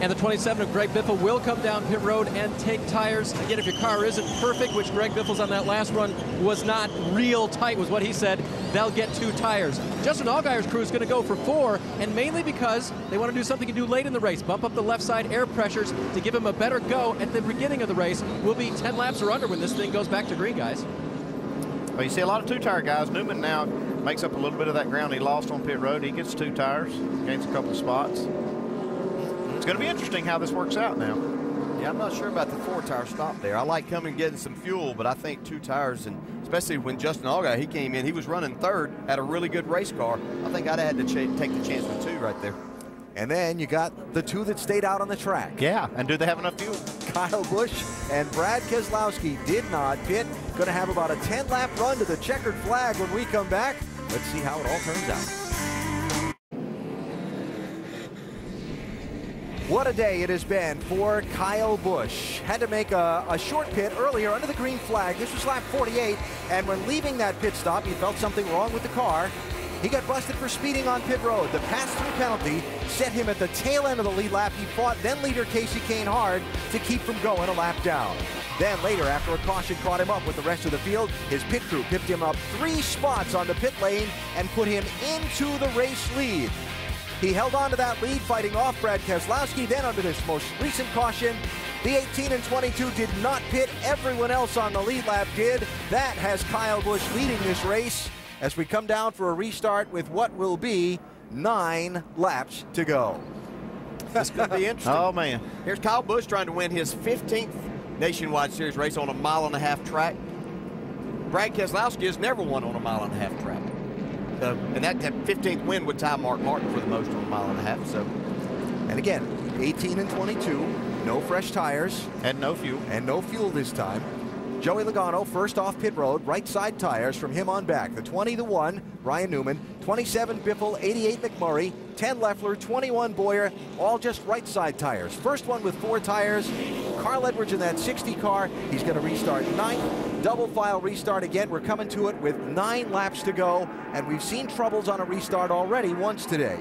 And the 27 of Greg Biffle will come down pit road and take tires. Again, if your car isn't perfect, which Greg Biffle's on that last run was not real tight, was what he said, they'll get 2 tires. Justin Allgaier's crew is going to go for 4, and mainly because they want to do something to do late in the race, bump up the left side air pressures to give him a better go at the beginning of the race. We'll be 10 laps or under when this thing goes back to green, guys. Well, you see a lot of 2-tire guys. Newman now makes up a little bit of that ground he lost on pit road. He gets 2 tires, gains a couple of spots. It's going to be interesting how this works out now. Yeah, I'm not sure about the 4-tire stop there. I like coming and getting some fuel, but I think 2 tires, and especially when Justin Allgaier, he came in, he was running 3rd, had a really good race car. I think I'd had to take the chance with 2 right there. And then you got the 2 that stayed out on the track. Yeah, and do they have enough fuel? Kyle Busch and Brad Keselowski did not pit. Going to have about a 10-lap run to the checkered flag when we come back. Let's see how it all turns out. What a day it has been for Kyle Busch. Had to make a short pit earlier under the green flag. This was lap 48, and when leaving that pit stop, he felt something wrong with the car. He got busted for speeding on pit road. The pass-through penalty set him at the tail end of the lead lap. He fought then leader Casey Kane hard to keep from going a lap down. Then later, after a caution caught him up with the rest of the field, his pit crew picked him up 3 spots on the pit lane and put him into the race lead. He held on to that lead, fighting off Brad Keselowski. Then under this most recent caution, the 18 and 22 did not pit. Everyone else on the lead lap did. That has Kyle Busch leading this race as we come down for a restart with what will be 9 laps to go. That's going to be interesting. Oh, man. Here's Kyle Busch trying to win his 15th Nationwide Series race on a 1.5-mile track. Brad Keselowski has never won on a 1.5-mile track. And that 15th win would tie Mark Martin for the most on a 1.5 miles. So, and again, 18 and 22, no fresh tires. And no fuel. And no fuel this time. Joey Logano first off pit road, right side tires from him on back. The 20, the 1, Ryan Newman, 27 Biffle, 88 McMurray, 10 Leffler, 21 Boyer, all just right side tires. First one with 4 tires. Carl Edwards in that 60 car. He's going to restart 9th. Double file restart again. We're coming to it with 9 laps to go, and we've seen troubles on a restart already once today.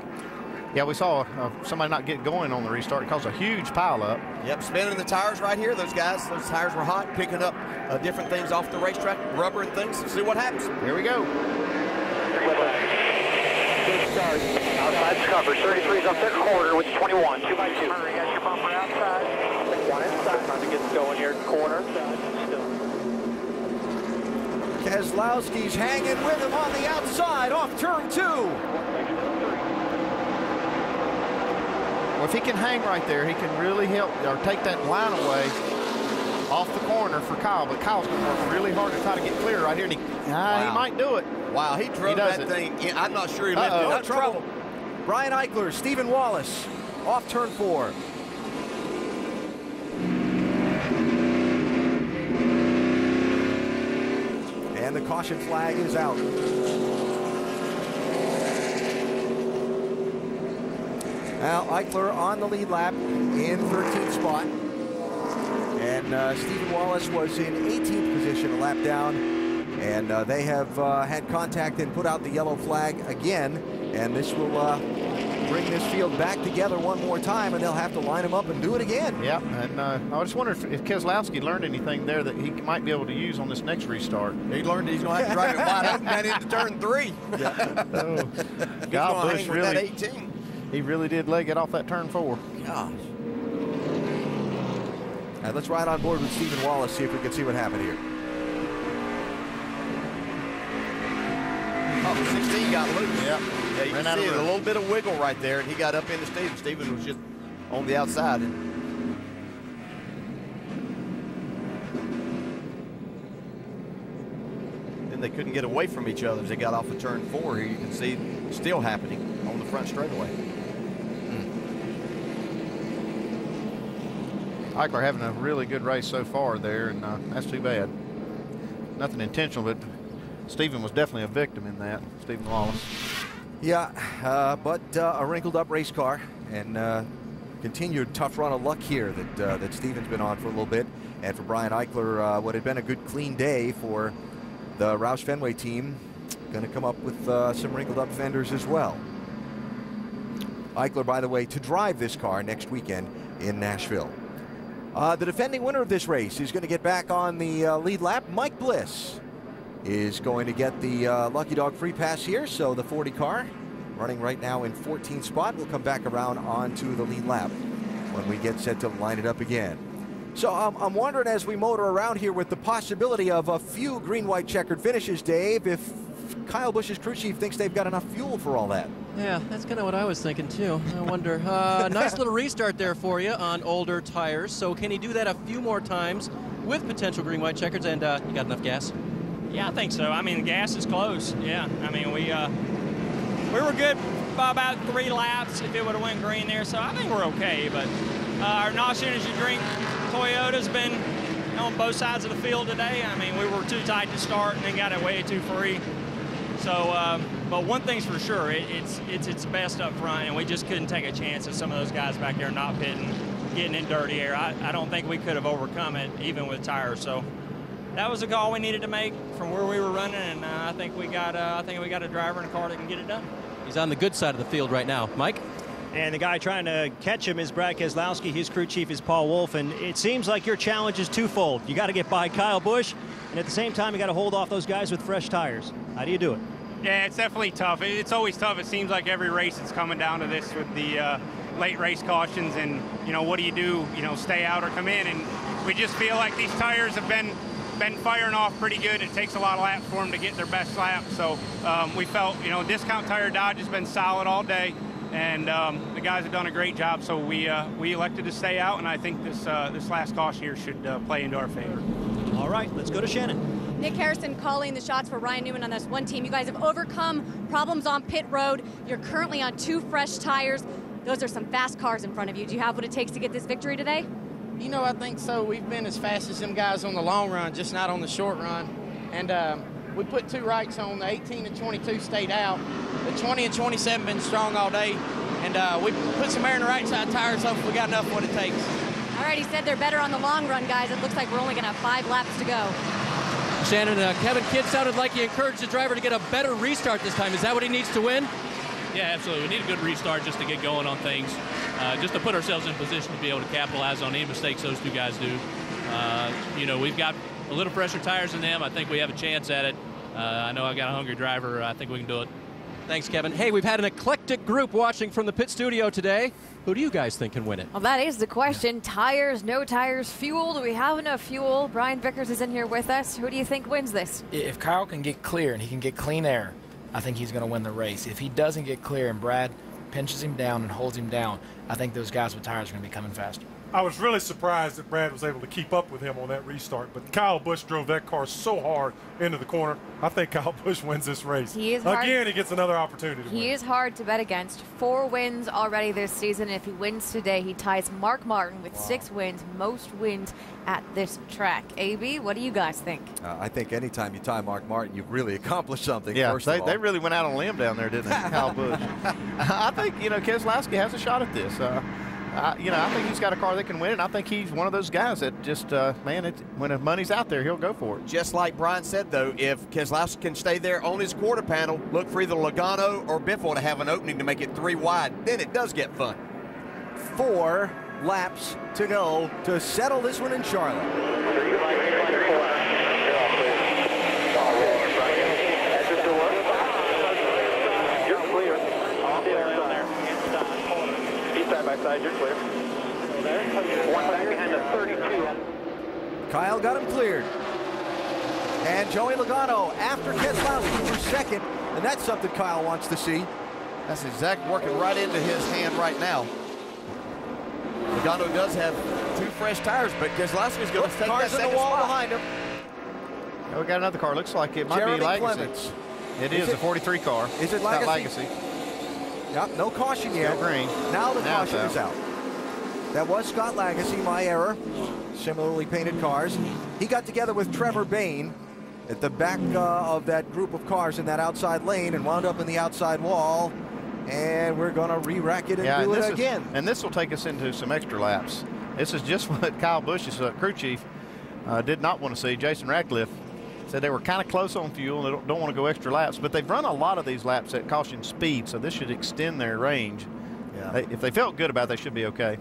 Yeah, we saw somebody not get going on the restart. It caused a huge pileup. Yep, spinning the tires right here. Those guys, those tires were hot, picking up different things off the racetrack, rubber and things. See what happens. Here we go. Good start. Outside's covered. 33's up their corner with 21. 2 by 2. Murray got your bumper outside. 1 inside. Trying to get going here. Corner. Still. Keselowski's hanging with him on the outside off turn 2. Well, if he can hang right there, he can really help or take that line away off the corner for Kyle. But Kyle's going to work really hard to try to get clear right here. And he might do it. Wow, he drove that thing. I'm not sure he lifted it. Not trouble. Brian Eichler, Stephen Wallace, off turn 4. And the caution flag is out. Now Eichler on the lead lap in 13th spot. And Stephen Wallace was in 18th position, a lap down. And they have had contact and put out the yellow flag again. And this will bring this field back together one more time, and they'll have to line them up and do it again. Yeah, and I just wonder if Keselowski learned anything there that he might be able to use on this next restart. He learned he's going to have to drive it wide open and into turn 3. Yeah. Kyle Busch really, 18. He really did leg it off that turn 4. Gosh. Let's ride on board with Stephen Wallace, see if we can see what happened here. Oh, 16 got loose. Yep. Yeah, you can see a little bit of wiggle right there, and he got up into Steven. Steven was just on the outside. And then they couldn't get away from each other as they got off of turn 4 here. You can see still happening on the front straightaway. Eichler having a really good race so far there, and that's too bad. Nothing intentional, but Stephen was definitely a victim in that, Stephen Wallace. Yeah, but a wrinkled up race car, and continued tough run of luck here that Stephen's been on for a little bit. And for Brian Eichler, what had been a good clean day for the Roush Fenway team, going to come up with some wrinkled up fenders as well. Eichler, by the way, to drive this car next weekend, in Nashville. The defending winner of this race is going to get back on the lead lap. Mike Bliss is going to get the Lucky Dog free pass here. So the 40 car running right now in 14th spot will come back around onto the lead lap when we get set to line it up again. So I'm wondering, as we motor around here with the possibility of a few green-white checkered finishes, Dave, if Kyle Busch's crew chief thinks they've got enough fuel for all that. Yeah, that's kind of what I was thinking too. I wonder. Nice little restart there for you on older tires. So can he do that a few more times with potential green-white checkers? And you got enough gas? Yeah, I think so. I mean, the gas is close. Yeah, I mean, we were good by about 3 laps if it would have went green there. So I think we're okay. But our NOS Energy Drink Toyota's been on both sides of the field today. I mean, we were too tight to start and then got it way too free. So, but one thing's for sure, it's its best up front, and we just couldn't take a chance of some of those guys back there not pitting, getting in dirty air. I don't think we could have overcome it even with tires. So that was a call we needed to make from where we were running, and I think we got a driver and a car that can get it done. He's on the good side of the field right now. Mike? And the guy trying to catch him is Brad Keselowski. His crew chief is Paul Wolf. And it seems like your challenge is twofold. You got to get by Kyle Busch, and at the same time, you got to hold off those guys with fresh tires. How do you do it? Yeah, it's definitely tough. It's always tough. It seems like every race it's coming down to this with the late race cautions. And, you know, what do you do? You know, stay out or come in? And we just feel like these tires have been firing off pretty good. It takes a lot of laps for them to get their best lap. So we felt, you know, Discount Tire Dodge has been solid all day. And the guys have done a great job, so we elected to stay out, and I think this last caution here should play into our favor. All right, let's go to Shannon. Nick Harrison calling the shots for Ryan Newman on this one team. You guys have overcome problems on pit road. You're currently on 2 fresh tires. Those are some fast cars in front of you. Do you have what it takes to get this victory today? You know, I think so. We've been as fast as them guys on the long run, just not on the short run. And we put 2 rights on. The 18 and 22 stayed out. The 20 and 27 been strong all day. And we put some air in the right side tires, so we got enough what it takes. All right, he said they're better on the long run, guys. It looks like we're only going to have 5 laps to go. Shannon, Kevin Kidd sounded like he encouraged the driver to get a better restart this time. Is that what he needs to win? Yeah, absolutely. We need a good restart just to get going on things, just to put ourselves in position to be able to capitalize on any mistakes those 2 guys do. You know, we've got a little fresher tires than them. I think we have a chance at it. I know I got a hungry driver. I think we can do it. Thanks, Kevin. Hey, we've had an eclectic group watching from the pit studio today. Who do you guys think can win it? Well, that is the question. Tires, no tires, fuel. Do we have enough fuel? Brian Vickers is in here with us. Who do you think wins this? If Kyle can get clear and he can get clean air, I think he's going to win the race. If he doesn't get clear and Brad pinches him down and holds him down, I think those guys with tires are going to be coming faster. I was really surprised that Brad was able to keep up with him on that restart, but Kyle Busch drove that car so hard into the corner. I think Kyle Busch wins this race. He is Again, he gets another opportunity to win. He is hard to bet against. 4 wins already this season. If he wins today, he ties Mark Martin with 6 wins, most wins at this track. AB, what do you guys think? I think anytime you tie Mark Martin, you've really accomplished something. Yeah, first of all. they really went out on a limb down there, didn't they, Kyle Busch? I think, you know, Keselowski has a shot at this. You know, I think he's got a car that can win, and I think he's one of those guys that just, man, when the money's out there, he'll go for it. Just like Brian said, though, if Keselowski can stay there on his quarter panel, look for either Logano or Biffle to have an opening to make it 3 wide, then it does get fun. 4 laps to go to settle this one in Charlotte. You're clear. All clear on there. East side by side, you're clear. One back behind the 32. Kyle got him cleared. And Joey Logano after Keselowski for second. And that's something Kyle wants to see. That's exactly working right into his hand right now. Logano does have 2 fresh tires, but Keselowski's going to take that second in the wall spot. behind him. Oh, we got another car. Looks like it might Jeremy be Legacy. Clements. It is a 43 car. Is it Legacy? Yep, no caution yet. Still green. Now the Now caution is out. That was Scott Legacy, my error. Similarly painted cars. He got together with Trevor Bayne at the back of that group of cars in that outside lane and wound up in the outside wall. And we're going to re-rack it and do it again. And this will take us into some extra laps. This is just what Kyle Busch's crew chief did not want to see. Jason Ratcliffe said they were kind of close on fuel and they don't want to go extra laps, but they've run a lot of these laps at caution speed, so this should extend their range. Yeah. If they felt good about it, they should be okay.